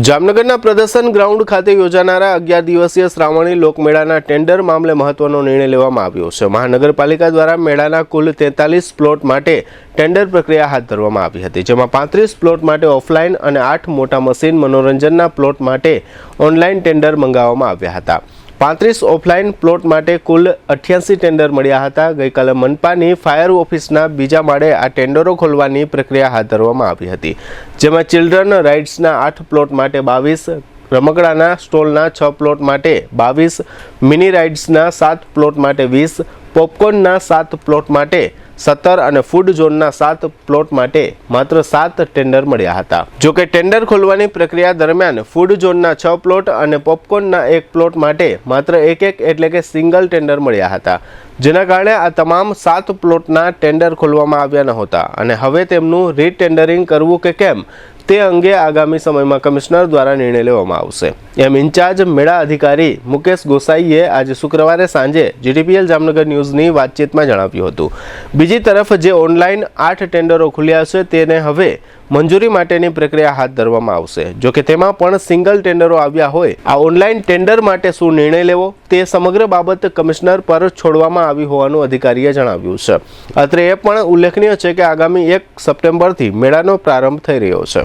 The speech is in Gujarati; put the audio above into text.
જામનગરના પ્રદર્શન ગ્રાઉન્ડ ખાતે યોજાનારા 11 દિવસીય શ્રાવણી લોકમેળાના ટેન્ડર મામલે મહત્વનો નિર્ણય લેવામાં આવ્યો છે। મહાનગરપાલિકા દ્વારા મેળાના કુલ 43 પ્લોટ માટે ટેન્ડર પ્રક્રિયા હાથ ધરવામાં આવી હતી, જેમાં 35 પ્લોટ માટે ઓફલાઈન અને 8 મોટા મશીન મનોરંજનના પ્લોટ માટે ઓનલાઈન ટેન્ડર મંગાવવામાં આવ્યા હતા। 35 ઓફલાઈન પ્લોટ માટે કુલ 88 ટેન્ડર મળ્યા હતા। ગઈકાલે મનપાની ફાયર ઓફિસના બીજા માળે આ ટેન્ડરો ખોલવાની પ્રક્રિયા હાથ ધરવામાં આવી હતી, જેમાં ચિલ્ડ્રન રાઇડ્સના 8 પ્લોટ માટે 22, રમકડાના સ્ટોલના 6 પ્લોટ માટે 22, મિની રાઇડ્સના 7 પ્લોટ માટે 20, પોપકોર્નના 7 પ્લોટ માટે 17 અને ફૂડ ઝોનના 7 પ્લોટ માટે માત્ર 7 ટેન્ડર મળ્યા હતા। જોકે ટેન્ડર ખોલવાની પ્રક્રિયા દરમિયાન ફૂડ ઝોનના 6 પ્લોટ અને પોપકોર્નના 1 પ્લોટ માટે માત્ર એક એટલે કે સિંગલ ટેન્ડર મળ્યા હતા, જેના કારણે આ તમામ 7 પ્લોટના ટેન્ડર ખોલવામાં આવ્યા નહોતા અને હવે તેમનું રીટેન્ડરિંગ કરવું કે કેમ તે અંગે આગામી સમયમાં કમિશનર દ્વારા નિર્ણય લેવામાં આવશે, એમ ઇન્ચાર્જ મેળા અધિકારી મુકેશ ગોસાઈએ આજે શુક્રવારે સાંજે જીટીપીએલ જામનગર ન્યૂઝની વાતચીતમાં જણાવ્યું હતું। બીજી તરફ જે ઓનલાઈન 8 ટેન્ડરો ખુલ્યા છે તેને હવે મંજૂરી માટેની પ્રક્રિયા હાથ ધરવામાં આવશે। જોકે તેમાં પણ સિંગલ ટેન્ડરો આવ્યા હોય, આ ઓનલાઈન ટેન્ડર માટે શું નિર્ણય લેવો તે સમગ્ર બાબત કમિશનર પર છોડવામાં આવી હોવાનું અધિકારીએ જણાવ્યું છે। અત્રે એ પણ ઉલ્લેખનીય છે કે આગામી 1 સપ્ટેમ્બરથી મેળાનો પ્રારંભ થઈ રહ્યો છે।